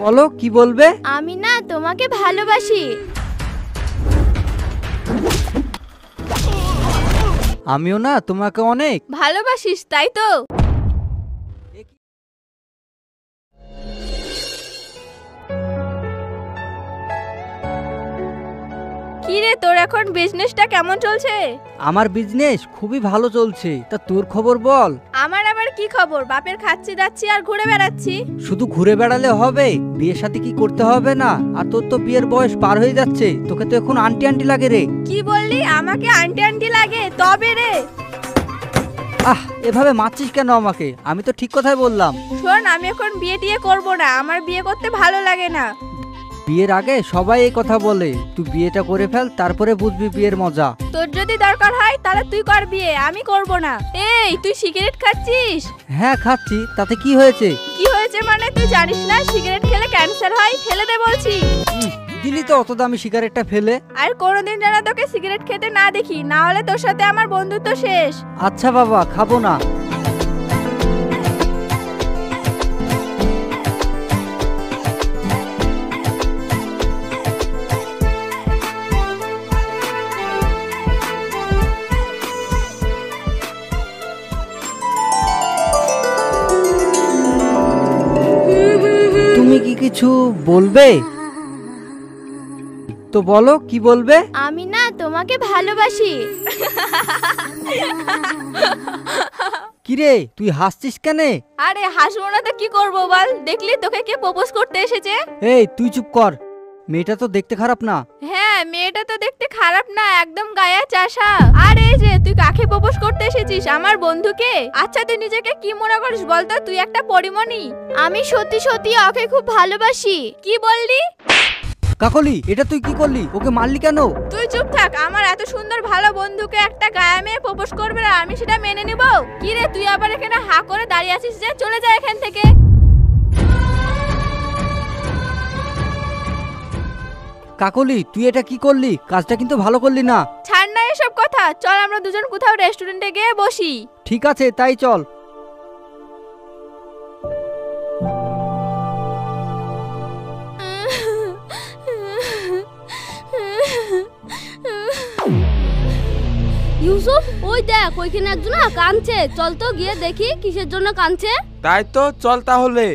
বলো কি বলবে? আমি না তোমাকে ভালোবাসি। আমিও না তোমাকে অনেক ভালোবাসিস তাই তো? কি রে, তোর এখন বিজনেসটা কেমন চলছে? আমার বিজনেস খুবই ভালো চলছে, তা তোর খবর বল। আমার আবার কি খবর, বাপের খাচ্ছি যাচ্ছি আর ঘুরে বেড়াচ্ছি। শুধু ঘুরে বেড়ালে হবে? বিয়ের সাথে কি করতে হবে না? আর তোর তো বিয়ের বয়স পার হয়ে যাচ্ছে, তোকে তো এখন আন্টি আন্টি লাগে রে। কি বললি? আমাকে আন্টি আন্টি লাগে? তবে রে। এভাবে মারছিস কেন আমাকে? আমি তো ঠিক কথাই বললাম। শোন, আমি এখন বিয়ে টিয়ে করবো না, আমার বিয়ে করতে ভালো লাগে না। বিয়ের আগে সবাই এই কথা বলে, তুই বিয়েটা করে ফেল, তারপরে বুঝবি বিয়ের মজা। তোর যদি দরকার হয় তাহলে তুই কর বিয়ে, আমি করব না। এই তুই সিগারেট খাচ্ছিস? হ্যাঁ খাচ্ছি, তাতে কি হয়েছে? কি হয়েছে মানে? তুই জানিস না সিগারেট খেলে ক্যান্সার হয়? ফেলে দে বলছি। দিলি তো অত দামি সিগারেটটা ফেলে। আর কোনোদিন যেন তোকে সিগারেট খেতে না দেখি, না হলে তোর সাথে আমার বন্ধুত্ব শেষ। আচ্ছা বাবা, খাবো না। তুমি কি কিছু বলবে? তো বলো কি বলবে। আমি না তোমাকে ভালোবাসি। কিরে তুই হাসছিস কেন? আরে হাসবো না তো কি করবো বল? দেখলি তোকে কে প্রপোজ করতে এসেছে? এই তুই চুপ কর, মেয়েটা তো দেখতে খারাপ না। হ্যাঁ, মেয়েটা তো দেখতে খারাপ না, একদম গায়া চাষা। আর এই যে তুই কাকে প্রপোজ করতে এসেছিস? আমার বন্ধুকে? আচ্ছা তুই নিজেকে কি মনে করিস বলতো? তুই একটা পরিমণি। আমি সত্যি সত্যি ওকে খুব ভালোবাসি। কি বললি? কাকলি, এটা তুই কি করলি? ওকে মারলি কেন? তুই চুপ থাক। আমার এত সুন্দর ভালো বন্ধুকে একটা গায়ে মেয়ে প্রপোজ করবে না, আমি সেটা মেনে নিব? কি রে, তুই আবার এখানে হা করে দাঁড়িয়ে আছিস যে? চলে যা এখান থেকে। কাকলি, তুই এটা কি করলি? কাজটা কিন্তু ভালো করলি না। ছাড় না এসব কথা, চল আমরা দুজন কোথাও রেস্টুরেন্টে গিয়ে বসি। ঠিক আছে তাই চল। ইউসুফ, ওই দেখ ওইখানে একজন কাঁদছে, চল তো গিয়ে দেখি কিসের জন্য কাঁদছে। তাই তো, চল তাহলে।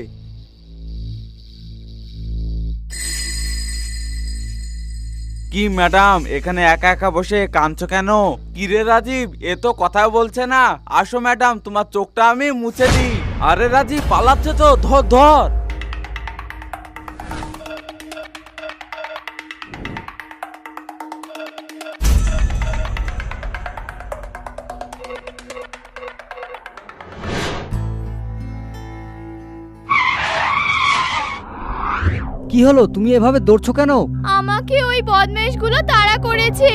কি ম্যাডাম, এখানে একা একা বসে কাঁদছো কেন? কিরে রাজীব, এ তো কথা বলছে না। আসো ম্যাডাম, তোমার চোখটা আমি মুছে দিই। আরে রাজীব পালাচ্ছে তো, ধর ধর। কি হলো, তুমি এভাবে দৌড়ছো কেন? আমাকে ওই বদমাইশগুলো তাড়া করেছে।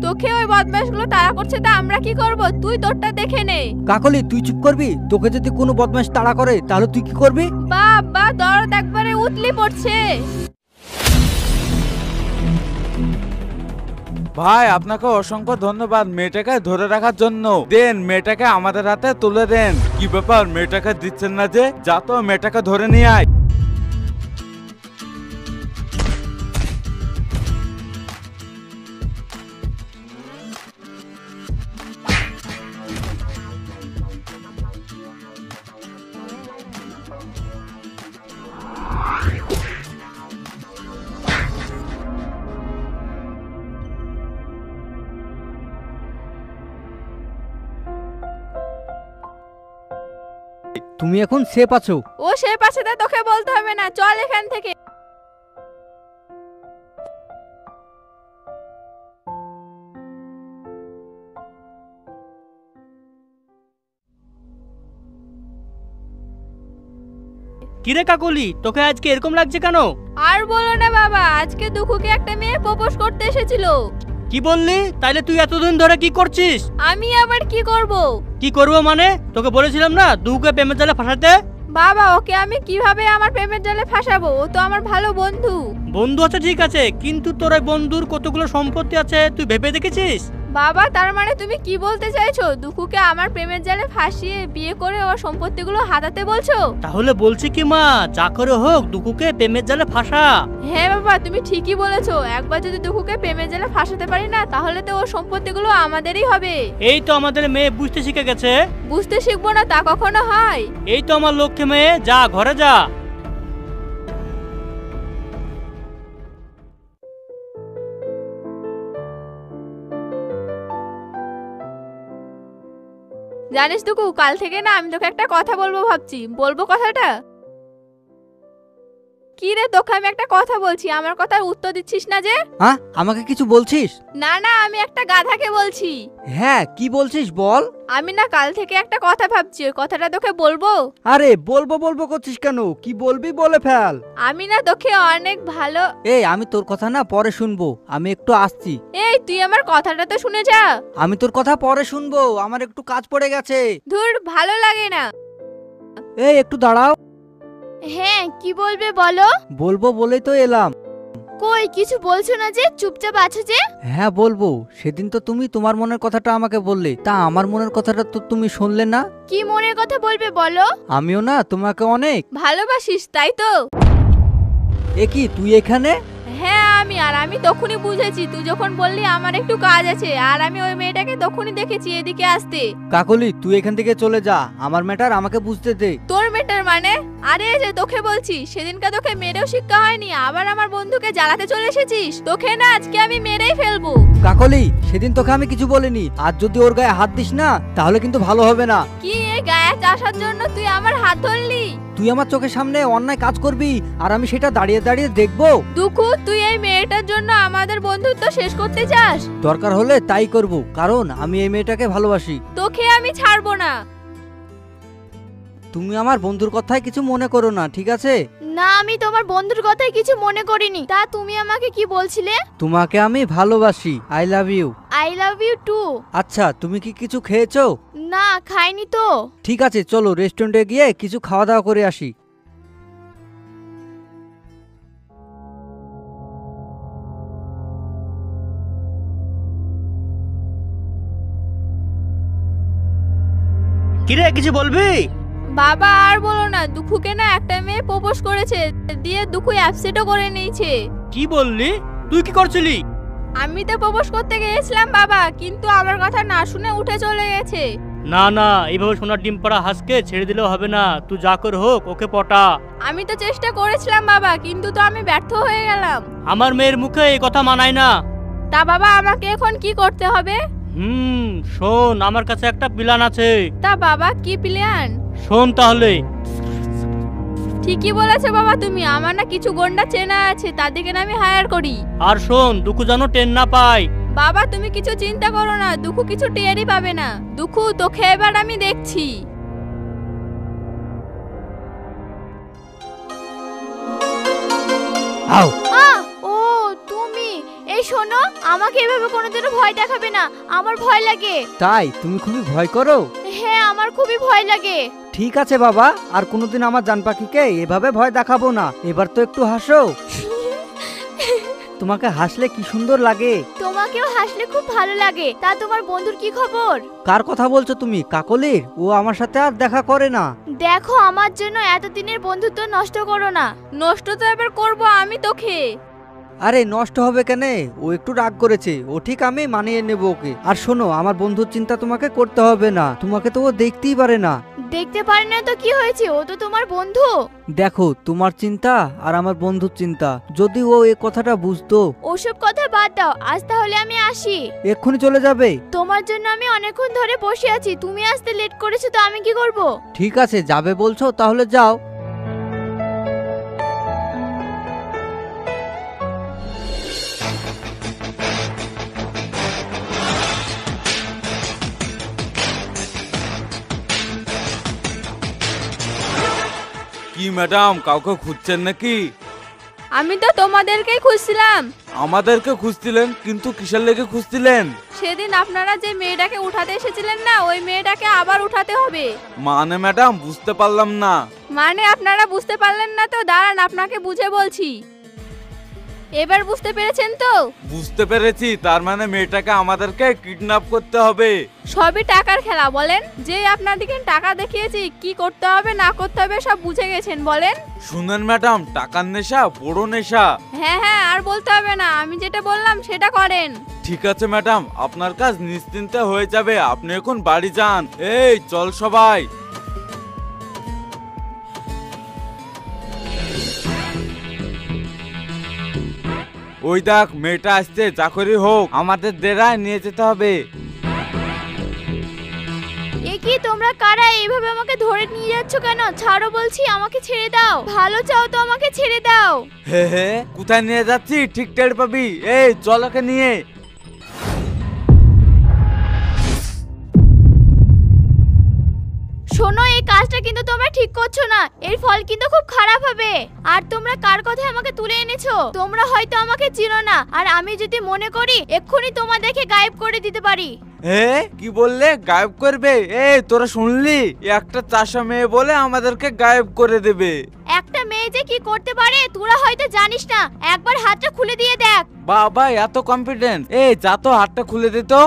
তোকে ওই বদমাইশগুলো তাড়া করছে, তা আমরা কি করব? তুই তোরটা দেখে নে। কাকলি তুই চুপ করবি? তোকে যদি কোনো বদমাশ তাড়া করে তাহলে তুই কি করবি? বাবা, দরদ একবারে উতলি পড়ছে। ভাই আপনাকে অসংখ্য ধন্যবাদ মেয়েটাকে ধরে রাখার জন্য। দেন মেয়েটাকে আমাদের হাতে তুলে দেন। কি ব্যাপার, মেয়েটাকে দিচ্ছেন না যে? যা তো মেয়েটাকে ধরে নিয়ে আয়। তুমি এখন সেফ আছো। ও সে পাশে তা তোকে বলতে হবে না, চল এখান থেকে। কিরে কাকলি, তোকে আজকে এরকম লাগছে কেন? আর বলো না বাবা, আজকে দুঃখকে একটা মেয়ে প্রপোজ করতে এসেছিল। কি বললি? তাইলে তুই এতদিন ধরে কি করছিস? আমি আবার কি করব? কি করব মানে? তোকে বলেছিলাম না দুঃখকে প্রেমের জালে ফাঁসাতে। বাবা, ওকে আমি কিভাবে আমার প্রেমের জালে ফাঁসাবো? ও তো আমার ভালো বন্ধু। বন্ধু আছে ঠিক আছে, কিন্তু তোর ওই বন্ধুর কতগুলো সম্পত্তি আছে তুই ভেবে দেখেছিস? বাবা তার মানে তুমি কি বলতে চাইছো দুঃখুকে আমার প্রেমের জালে ফাঁসিয়ে বিয়ে করে ওর সম্পত্তিগুলো হাতাতে বলছো? তাহলে বলছি কি মা, যা করে হোক দুকুকে প্রেমের জালে ফাঁসা। হ্যাঁ বাবা তুমি ঠিকই বলেছো, একবার যদি দুঃখুকে প্রেমের জালে ফাঁসাতে পারি না তাহলে তো ওর সম্পত্তিগুলো আমাদেরই হবে। এই তো আমাদের মেয়ে বুঝতে শিখে গেছে। বুঝতে শিখবো না তা কখনো হয়? এই তো আমার লক্ষ্মী মেয়ে, যা ঘরে যা। জানিস দুকু, কাল থেকে না আমি তোকে একটা কথা বলবো ভাবছি, বলবো কথাটা? কি রে, তোকে আমি একটা কথা বলছি, আমার কথার উত্তর দিচ্ছিস না যে? হ্যাঁ, আমাকে কিছু বলছিস? না না, আমি একটা গাধাকে বলছি। হ্যাঁ, কি বলছিস বল। আমি না কাল থেকে একটা কথা ভাবছি, ওই কথাটা তোকে বলবো। আরে বলবো বলবো করছিস কেন? কি বলবি বলে ফেল। আমি না তোকে অনেক ভালো। এই, আমি তোর কথা না পরে শুনবো, আমি একটু আসছি। এই তুই আমার কথাটা তো শুনে যা। আমি তোর কথা পরে শুনবো, আমার একটু কাজ পড়ে গেছে। ধুর, ভালো লাগে না। এই একটু দাঁড়াও। হ্যাঁ, কি বলবে বলো। বলবো বলেই তো এলাম। কই কিছু বলছো না যে, চুপচাপ আছো যে? হ্যাঁ বলবো, সেদিন তো তুমি তোমার মনের কথাটা আমাকে বললে, তা আমার মনের কথাটা তো তুমি শুনলে না। কি মনের কথা বলবে বলো। আমিও না তোমাকে অনেক ভালোবাসিস তাই তো? এ কি তুই এখানে? হ্যাঁ আমি তখনই বুঝেছি, তুই যখন বললি আমার একটু কাজ আছে, আর আমি ওই মেয়েটাকে তখনই দেখেছি এদিকে আসতে। কাকলি, তুই এখান থেকে চলে যা, আমার ম্যাটার আমাকে বুঝতে দে। তোর মেয়েটার মানে? আরে এই যে তোকে বলছি, সেদিনকে তোকে মেরেও শিক্ষা হয়নি, আবার আমার বন্ধুকে জ্বালাতে চলে এসেছিস। তোকে না আজকে আমি মেরেই ফেলবো। কাকলি, সেদিন তোকে আমি কিছু বলিনি, আর যদি ওর গায়ে হাত দিস না তাহলে কিন্তু ভালো হবে না। কি এই গায়ে আসার জন্য তুই আমার হাত ধরলি? তুই আমার চোখের সামনে অন্যায় কাজ করবি আর আমি সেটা দাঁড়িয়ে দাঁড়িয়ে দেখবো? দুঃখু, তুই এই মেয়েটার জন্য আমাদের বন্ধুত্ব শেষ করতে চাস? দরকার হলে তাই করব, কারণ আমি এই মেয়েটাকে ভালোবাসি। তোকে আমি ছাড়বো না। তুমি আমার বন্ধুর কথায় কিছু মনে করো না, ঠিক আছে? না, আমি তোমার বন্ধুর কথাই কিছু মনে করিনি। তা তুমি আমাকে কি বলছিলে? তোমাকে আমি ভালোবাসি, I love you. I love you too. আচ্ছা, তুমি কি কিছু খেয়েছো? না, খাইনি তো। ঠিক আছে, চলো রেস্টুরেন্টে গিয়ে কিছু খাওয়া দাওয়া করে আসি। কিরে, কিছু বলবি? বাবা আর বলো না, দুঃখুকে না একটা মেয়ে প্রপোজ করেছে, দিয়ে দুঃখু অ্যাপসেটও করে নিয়েছে। কি বললি? তুই কি করছিলি? আমি তো প্রপোজ করতে গিয়েছিলাম বাবা, কিন্তু আমার কথা না শুনে উঠে চলে গেছে। না না, এইভাবে সোনার ডিম পাড়া হাঁসকে ছেড়ে দিলেও হবে না, তুই যা করে হোক ওকে পটা। আমি তো চেষ্টা করেছিলাম বাবা, কিন্তু তো আমি ব্যর্থ হয়ে গেলাম। আমার মেয়ের মুখে এই কথা মানায় না। তা বাবা আমাকে এখন কি করতে হবে? শোন, আমার কাছে একটা প্ল্যান আছে। তা বাবা কি প্ল্যান? শোন তাহলে। ঠিকই বলেছো বাবা তুমি, আমার না কিছু গন্ডা চেনা আছে, তাদেরকে না আমি হায়ার করি। আর শোন, দুঃখু যেন টেন না পায়। বাবা তুমি কিছু চিন্তা করো না, দুঃখু কিছু টেরই পাবে না। দুঃখু, তোকে এবার আমি দেখছি। আও, ও তুমি। এই শোনো, আমাকে এভাবে কোনোদিনও ভয় দেখাবে না, আমার ভয় লাগে। তাই তুমি খুবই ভয় করো? হ্যাঁ, আমার খুবই ভয় লাগে। ঠিক আছে বাবা, আর কোনোদিন আমার জান পাখিকে এভাবে ভয় দেখাবো না। এবার তো একটু হাসো। তোমাকে হাসলে কি সুন্দর লাগে। তোমাকেও হাসলে খুব ভালো লাগে। তা তোমার বন্ধুর কি খবর? কার কথা বলছো তুমি? কাকলির? ও আমার সাথে আর দেখা করে না। দেখো, আমার জন্য এতদিনের বন্ধুত্ব নষ্ট করো না। নষ্ট তো এবার করবো আমি তোকে। আরে নষ্ট হবে কেন? ও একটু রাগ করেছে, ও ঠিক আমি মানিয়ে নেব ওকে। আর শোনো, আমার বন্ধুর চিন্তা তোমাকে করতে হবে না, তোমাকে তো ও দেখতেই পারে না। দেখতে পারে না তো কি হয়েছে, ও তো তোমার বন্ধু। দেখো, তোমার চিন্তা আর আমার বন্ধুর চিন্তা, যদি ও এই কথাটা বুঝতো। ওসব কথা বাদ দাও, আজ তাহলে আমি আসি। এক্ষুনি চলে যাবে? তোমার জন্য আমি অনেকক্ষণ ধরে বসে আছি, তুমি আসতে লেট করেছো তো আমি কি করব? ঠিক আছে, যাবে বলছো তাহলে যাও। কি ম্যাডাম, কাউকে খুঁজছেন নাকি? আমি তো তোমাদেরকেই খুঁজছিলাম। আমাদেরকে খুঁজছিলেন, কিন্তু কিসের লেগে খুঁজছিলেন? সেদিন আপনারা যে মেয়েটাকে উঠাতে এসেছিলেন না, ওই মেয়েটাকে আবার উঠাতে হবে। মানে ম্যাডাম, বুঝতে পারলাম না। মানে আপনারা বুঝতে পারলেন না তো, দাঁড়ান আপনাকে বুঝে বলছি। এবার বুঝতে পেরেছেন তো? বুঝতে পেরেছি, তার মানে মেয়েটাকে আমাদেরকে কিডন্যাপ করতে হবে। সবই টাকার খেলা বলেন। যেই আপনাদেরকে টাকা দেখিয়েছি, কি করতে হবে না করতে হবে সব বুঝে গেছেন বলেন। শুনেন ম্যাডাম, টাকার নেশা বড় নেশা। হ্যাঁ হ্যাঁ, আর বলতে হবে না, আমি যেটা বললাম সেটা করেন। ঠিক আছে ম্যাডাম, আপনার কাজ নিশ্চিন্তে হয়ে যাবে, আপনি এখন বাড়ি যান। এই চল সবাই। ওই দেখ মেয়েটা আসছে, চাকরি হোক আমাদের দেরায় নিয়ে যেতে হবে। এ কি তোমরা কারা? এইভাবে আমাকে ধরে নিয়ে যাচ্ছ কেন? ছাড়ো বলছি, আমাকে ছেড়ে দাও। ভালো চাও তো আমাকে ছেড়ে দাও। হে হে, কোথায় নিয়ে যাচ্ছি ঠিক টের পাবি। এই চল ওকে নিয়ে। শোনো, এই কাজটা কিন্তু তোমরা ঠিক করছো না, এর ফল কিন্তু খুব খারাপ হবে। আর তোমরা কার কথায় আমাকে তুলে এনেছো? তোমরা হয়তো আমাকে চিনো না, আর আমি যদি মনে করি এক্ষুনি তোমাদেরকে গায়েব করে দিতে পারি। হে, কি বললে গায়েব করবে? এই তোরা শুনলি, একটা চাষা মেয়ে বলে আমাদেরকে গায়েব করে দেবে। একটা মেয়ে যে কি করতে পারে তোরা হয়তো জানিস না, একবার হাতটা খুলে দিয়ে দেখ। বাবা এত কনফিডেন্স! এই যা তো হাতটা খুলে দে তো।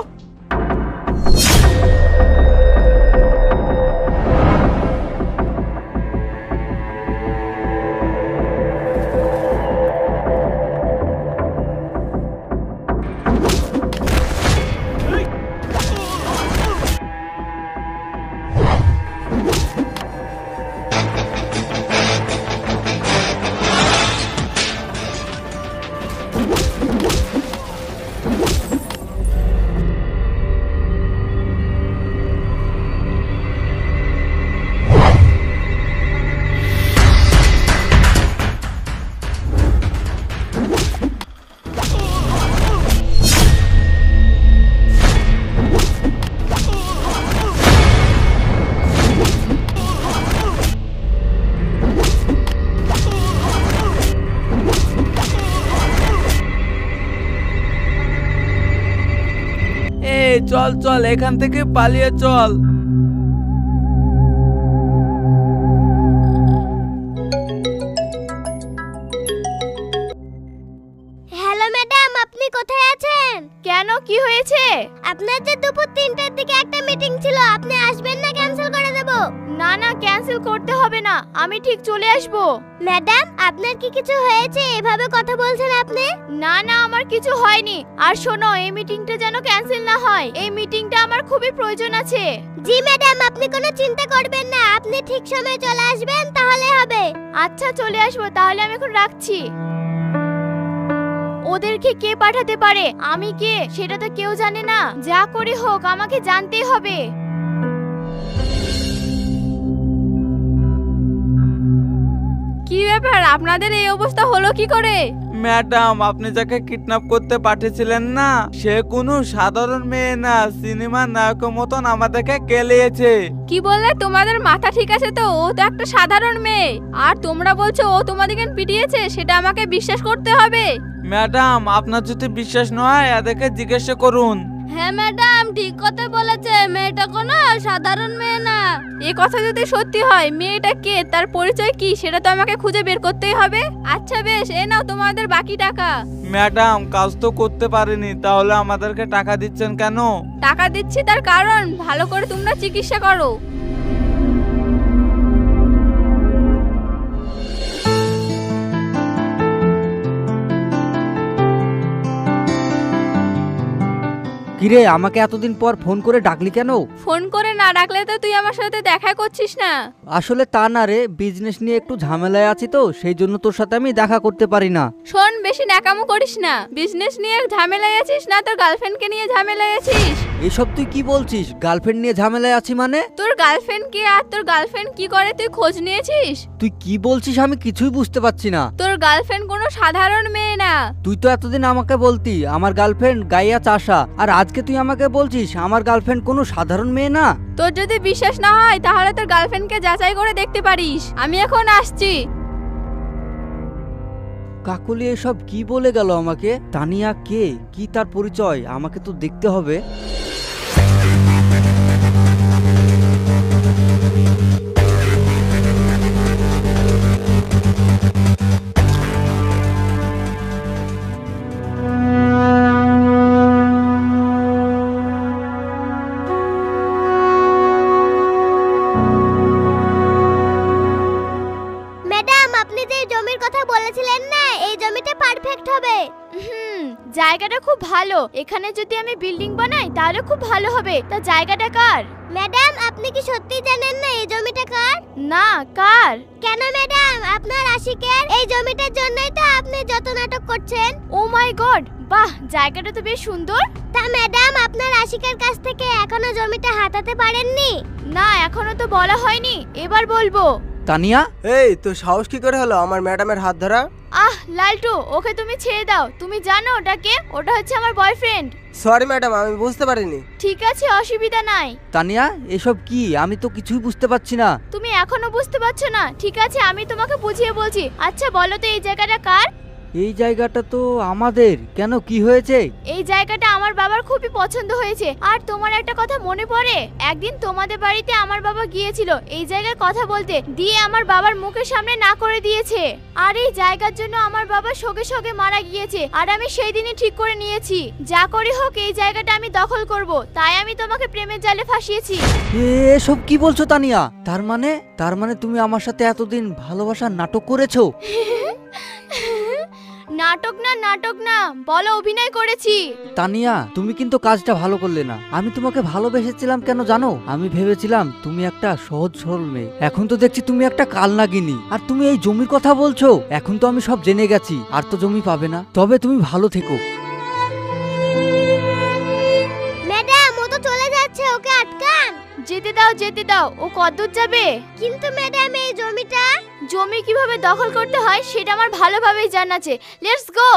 এই চল চল, এখান থেকে পালিয়ে চল। হ্যালো ম্যাডাম, আপনি কোথায় আছেন? কেন, কি হয়েছে? আপনার যে দুপুর 3টার দিকে একটা মিটিং ছিল, আপনি আসবেন না ক্যান্সেল করে দেব? না না, ক্যান্সেল করতে হবে না, আমি ঠিক চলে আসব। ম্যাডাম, আপনার কি কিছু হয়েছে? এভাবে কথা বলছেন আপনি? না না, আমার কিছু হয়নি। আর শোনো, এই মিটিংটা যেন ক্যান্সেল না হয়, এই মিটিংটা আমার খুবই প্রয়োজন আছে। জি ম্যাডাম, আপনি কোনো চিন্তা করবেন না, আপনি ঠিক সময়ে চলে আসবেন, তাহলে হবে। আচ্ছা, চলে আসবো, তাহলে আমি এখন রাখছি। ওদেরকে কে পাঠাতে পারে, আমি কে সেটা তো কেউ জানে না। যা করে হোক আমাকে জানতেই হবে। কি ব্যাপার, আপনাদের এই অবস্থা হলো কি করে? ম্যাডাম, আপনি যাকে কিডন্যাপ করতে পাঠিয়েছিলেন না, সে কোনো সাধারণ মেয়ে না, সিনেমার নায়কের মতন আমাদেরকে কেলিয়েছে। কি বললে? তোমাদের মাথা ঠিক আছে তো? ও তো একটা সাধারণ মেয়ে, আর তোমরা বলছো ও তোমাদেরকে পিটিয়েছে, সেটা আমাকে বিশ্বাস করতে হবে? ম্যাডাম, আপনার যদি বিশ্বাস নয় এদেরকে জিজ্ঞাসা করুন। হ্যাঁ ম্যাডাম, ঠিক কথা বলেছে, মেয়েটা কোনো সাধারণ মেয়ে না। এই কথা যদি সত্যি হয়, মেয়েটা কে, তার পরিচয় কি, সেটা তো আমাকে খুঁজে বের করতেই হবে। আচ্ছা বেশ, এ নাও তোমাদের বাকি টাকা। ম্যাডাম, কাজ তো করতে পারিনি, তাহলে আমাদেরকে টাকা দিচ্ছেন কেন? টাকা দিচ্ছি তার কারণ, ভালো করে তোমরা চিকিৎসা করো। কিরে, আমাকে এতদিন পর ফোন করে ডাকলি কেন? ফোন করে না ডাকলে তো তুই আমার সাথে দেখা করছিস না। আসলে তা না রে, বিজনেস নিয়ে একটু ঝামেলায় আছি তো, সেই জন্য তোর সাথে আমি দেখা করতে পারি না। শোন, বেশি ন্যাকামো করিস না। বিজনেস নিয়ে ঝামেলায় আছিস না তোর গার্লফ্রেন্ডকে নিয়ে ঝামেলায় আছিস? এসব তুই কি বলছিস? গার্লফ্রেন্ড নিয়ে ঝামেলায় আছি মানে? তোর গার্লফ্রেন্ড কে আর তোর গার্লফ্রেন্ড কি করে তুই খোঁজ নিয়েছিস? তুই কি বলছিস আমি কিছুই বুঝতে পারছি না। তোর গার্লফ্রেন্ড কোনো সাধারণ মেয়ে না। তুই তো এতদিন আমাকে বলতি আমার গার্লফ্রেন্ড গাইয়া চাষা, আর আজকে তুই আমাকে বলছিস আমার গার্লফ্রেন্ড কোনো সাধারণ মেয়ে না। তোর যদি বিশ্বাস না হয় তাহলে তোর গার্লফ্রেন্ডকে যাচাই করে দেখতে পারিস। আমি এখন আসছি। কাকুলি এসব কি বলে গেল আমাকে? তানিয়া কে, কি তার পরিচয়, আমাকে তো দেখতে হবে। জায়গাটা খুব ভালো, এখানে যদি আমি বিল্ডিং বানাই তাহলে খুব ভালো হবে। তা জায়গাটা কার? ম্যাডাম আপনি কি সত্যি জানেন না এই জমিটা কার? না, কার? কেন ম্যাডাম, আপনার আশিকের। এই জমিটার জন্যই তো আপনি যত নাটক করছেন। ও মাই গড, বাহ জায়গাটা তো বেশ সুন্দর। তা ম্যাডাম আপনার আশিকের কাছ থেকে এখনো জমিটা হাতাতে পারেননি? না, এখনো তো বলা হয়নি, এবার বলবো। তানিয়া, এই তো সাহস কি করে হলো আমার ম্যাডামের হাত ধরা? আহ লালটু, ওকে তুমি ছেড়ে দাও। তুমি জানো ওটা কে? ওটা হচ্ছে আমার বয়ফ্রেন্ড। সরি ম্যাডাম, আমি বুঝতে পারিনি। ঠিক আছে, অসুবিধা নাই। তানিয়া, এসব কি? আমি তো কিছুই বুঝতে পারছি না। তুমি এখনো বুঝতে পারছো না? ঠিক আছে, আমি তোমাকে বুঝিয়ে বলছি। আচ্ছা বলো তো এই জায়গাটা কার? এই জায়গাটা তো আমাদের। কেন, কি হয়েছে? এই জায়গাটা আমার বাবার খুবই পছন্দ হয়েছে। আর তোমার একটা কথা মনে পড়ে? একদিন তোমাদের বাড়িতে আমার বাবা গিয়েছিল এই জায়গার কথা বলতে, দিয়ে আমার বাবার মুখের সামনে না করে দিয়েছে। আর এই জায়গার জন্য আমার বাবা শোকে শোকে মারা গিয়েছে। আর আমি সেই দিনই ঠিক করে নিয়েছি, যা করে হোক এই জায়গাটা আমি দখল করব। তাই আমি তোমাকে প্রেমের জালে ফাঁসিয়েছি। এসব কি বলছো তানিয়া? তার মানে তুমি আমার সাথে এতদিন ভালোবাসার নাটক করেছো? নাটক না, বলো অভিনয় করেছি। তানিয়া, তুমি কিন্তু কাজটা ভালো করলে না। আমি তোমাকে ভালোবেসেছিলাম কেন জানো? আমি ভেবেছিলাম তুমি একটা সহজ সরল মেয়ে। এখন তো দেখছি তুমি একটা কালনাগিনী। আর তুমি এই জমির কথা বলছো। এখন তো আমি সব জেনে গেছি, আর তো জমি পাবে না। তবে তুমি ভালো থেকো। ম্যাডাম ও তো চলে যাচ্ছে, ওকে আটকান। যেতে দাও, ও কতদূর যাবে? কিন্তু ম্যাডাম এই জমিটা। জমি কিভাবে দখল করতে হয় সেটা আমার ভালোভাবেই জানা আছে। Let's go.